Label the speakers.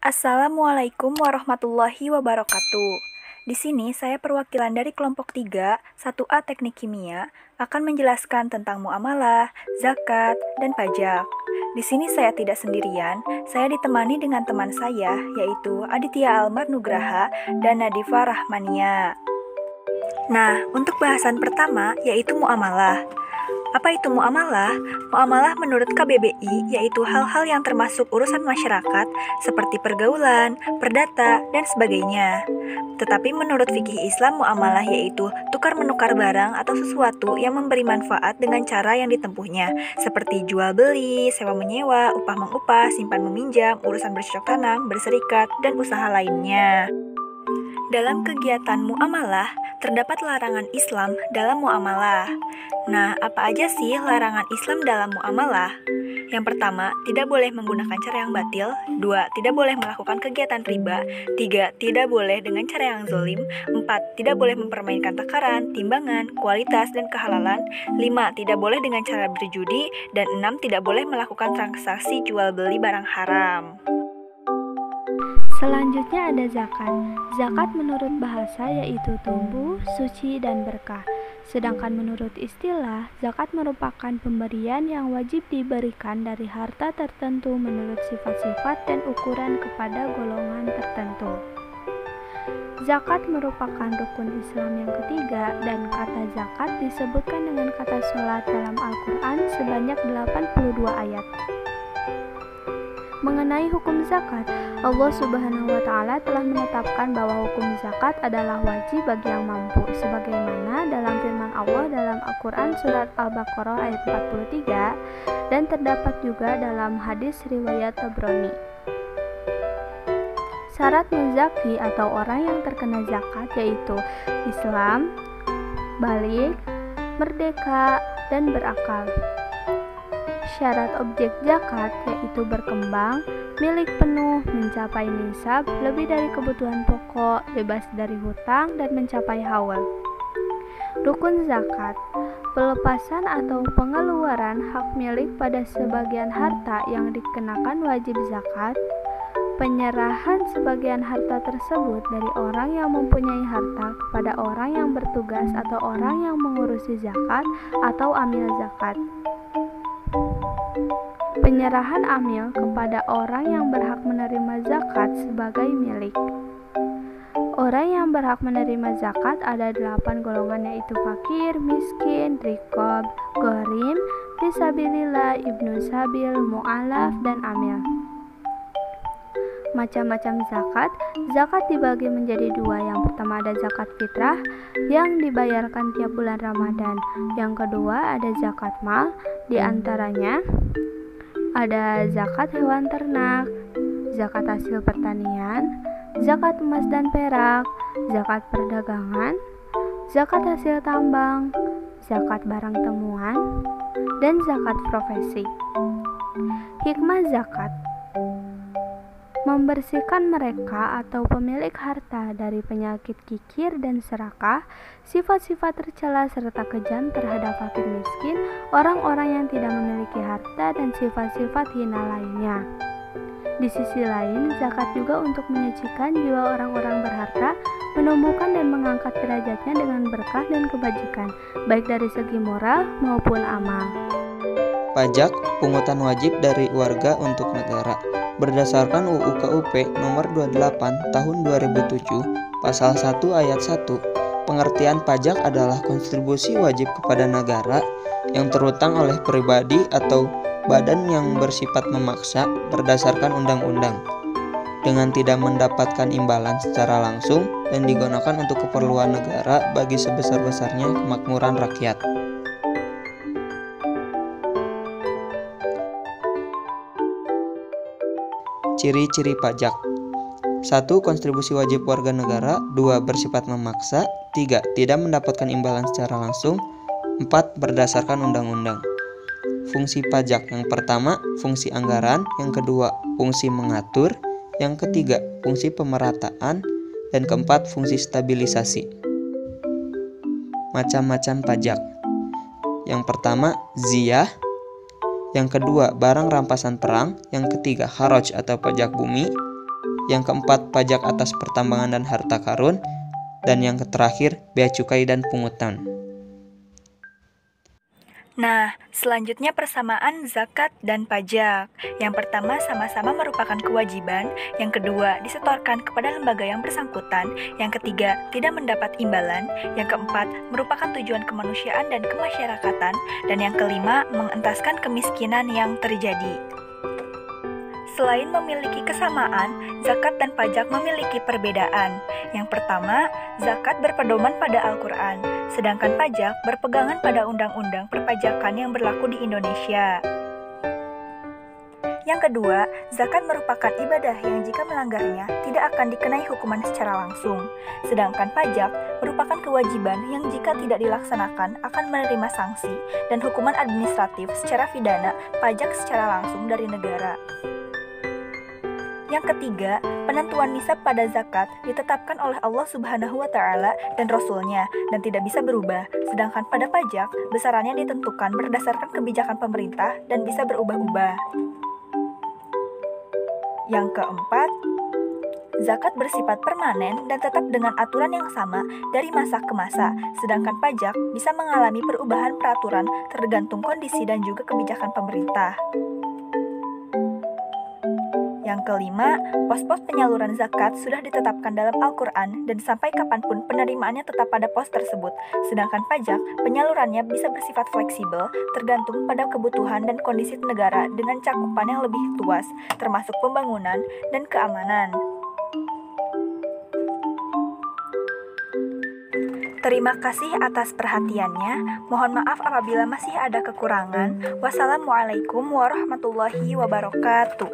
Speaker 1: Assalamualaikum warahmatullahi wabarakatuh. Di sini saya perwakilan dari kelompok 3, 1A Teknik Kimia, akan menjelaskan tentang muamalah, zakat, dan pajak. Di sini saya tidak sendirian, saya ditemani dengan teman saya, yaitu Aditya Almar Nugraha dan Nadifa Rahmania. Nah, untuk bahasan pertama yaitu muamalah. Apa itu muamalah? Muamalah menurut KBBI yaitu hal-hal yang termasuk urusan masyarakat seperti pergaulan, perdata, dan sebagainya. Tetapi menurut fikih Islam, muamalah yaitu tukar-menukar barang atau sesuatu yang memberi manfaat dengan cara yang ditempuhnya, seperti jual beli, sewa menyewa, upah mengupah, simpan meminjam, urusan bercocok tanam, berserikat, dan usaha lainnya. Dalam kegiatan muamalah, terdapat larangan Islam dalam muamalah. Nah, apa aja sih larangan Islam dalam muamalah? Yang pertama, tidak boleh menggunakan cara yang batil. 2. Tidak boleh melakukan kegiatan riba. 3. Tidak boleh dengan cara yang zolim. 4. Tidak boleh mempermainkan takaran, timbangan, kualitas, dan kehalalan. 5. Tidak boleh dengan cara berjudi. Dan 6. Tidak boleh melakukan transaksi jual beli barang haram.
Speaker 2: Selanjutnya ada zakat. Zakat menurut bahasa yaitu tumbuh, suci, dan berkah. Sedangkan menurut istilah, zakat merupakan pemberian yang wajib diberikan dari harta tertentu menurut sifat-sifat dan ukuran kepada golongan tertentu. Zakat merupakan rukun Islam yang ketiga, dan kata zakat disebutkan dengan kata sholat dalam Al-Quran sebanyak 82 ayat. Mengenai hukum zakat, Allah Subhanahu wa Ta'ala telah menetapkan bahwa hukum zakat adalah wajib bagi yang mampu, sebagaimana dalam firman Allah dalam Al-Quran surat Al-Baqarah ayat 43, dan terdapat juga dalam hadis riwayat Tabrani. Syarat muzaki atau orang yang terkena zakat yaitu Islam, baligh, merdeka, dan berakal. Syarat objek zakat yaitu berkembang, milik penuh, mencapai nisab, lebih dari kebutuhan pokok, bebas dari hutang, dan mencapai haul. Rukun zakat, pelepasan atau pengeluaran hak milik pada sebagian harta yang dikenakan wajib zakat, penyerahan sebagian harta tersebut dari orang yang mempunyai harta kepada orang yang bertugas atau orang yang mengurusi zakat atau amil zakat. Penyerahan amil kepada orang yang berhak menerima zakat sebagai milik. Orang yang berhak menerima zakat ada 8 golongan yaitu fakir, miskin, riqab, gharim, fisabilillah, ibnu sabil, mu'alaf, dan amil. Macam-macam zakat. Zakat dibagi menjadi 2. Yang pertama ada zakat fitrah yang dibayarkan tiap bulan Ramadan. Yang kedua ada zakat mal, di antaranya ada zakat hewan ternak, zakat hasil pertanian, zakat emas dan perak, zakat perdagangan, zakat hasil tambang, zakat barang temuan, dan zakat profesi. Hikmah zakat: membersihkan mereka atau pemilik harta dari penyakit kikir dan serakah, sifat-sifat tercela serta kejam terhadap fakir miskin, orang-orang yang tidak memiliki harta, dan sifat-sifat hina lainnya. Di sisi lain, zakat juga untuk menyucikan jiwa orang-orang berharta, menumbuhkan dan mengangkat derajatnya dengan berkah dan kebajikan, baik dari segi moral maupun amal.
Speaker 3: Pajak, pungutan wajib dari warga untuk negara. Berdasarkan UU KUP nomor 28 tahun 2007, pasal 1 ayat 1, pengertian pajak adalah kontribusi wajib kepada negara yang terutang oleh pribadi atau badan yang bersifat memaksa berdasarkan undang-undang, dengan tidak mendapatkan imbalan secara langsung dan digunakan untuk keperluan negara bagi sebesar-besarnya kemakmuran rakyat. Ciri-ciri pajak: 1. Kontribusi wajib warga negara. 2. Bersifat memaksa. 3. Tidak mendapatkan imbalan secara langsung. 4. Berdasarkan undang-undang. Fungsi pajak: yang pertama, fungsi anggaran. Yang kedua, fungsi mengatur. Yang ketiga, fungsi pemerataan. Dan keempat, fungsi stabilisasi. Macam-macam pajak: yang pertama, ziyah. Yang kedua, barang rampasan perang. Yang ketiga, haraj atau pajak bumi. yang keempat pajak atas pertambangan dan harta karun, dan yang terakhir bea cukai dan pungutan.
Speaker 1: Nah, selanjutnya persamaan zakat dan pajak. Yang pertama sama-sama merupakan kewajiban, yang kedua disetorkan kepada lembaga yang bersangkutan, yang ketiga tidak mendapat imbalan, yang keempat merupakan tujuan kemanusiaan dan kemasyarakatan, dan yang kelima mengentaskan kemiskinan yang terjadi. Selain memiliki kesamaan, zakat dan pajak memiliki perbedaan. Yang pertama, zakat berpedoman pada Al-Quran, sedangkan pajak berpegangan pada undang-undang perpajakan yang berlaku di Indonesia. Yang kedua, zakat merupakan ibadah yang jika melanggarnya tidak akan dikenai hukuman secara langsung. Sedangkan pajak merupakan kewajiban yang jika tidak dilaksanakan akan menerima sanksi dan hukuman administratif secara pidana pajak secara langsung dari negara. Yang ketiga, penentuan nisab pada zakat ditetapkan oleh Allah Subhanahu wa Ta'ala dan Rasul-Nya dan tidak bisa berubah, sedangkan pada pajak besarannya ditentukan berdasarkan kebijakan pemerintah dan bisa berubah-ubah. Yang keempat, zakat bersifat permanen dan tetap dengan aturan yang sama dari masa ke masa, sedangkan pajak bisa mengalami perubahan peraturan tergantung kondisi dan juga kebijakan pemerintah. Yang kelima, pos-pos penyaluran zakat sudah ditetapkan dalam Al-Quran dan sampai kapanpun penerimaannya tetap pada pos tersebut. Sedangkan pajak, penyalurannya bisa bersifat fleksibel, tergantung pada kebutuhan dan kondisi negara dengan cakupan yang lebih luas, termasuk pembangunan dan keamanan. Terima kasih atas perhatiannya. Mohon maaf apabila masih ada kekurangan. Wassalamualaikum warahmatullahi wabarakatuh.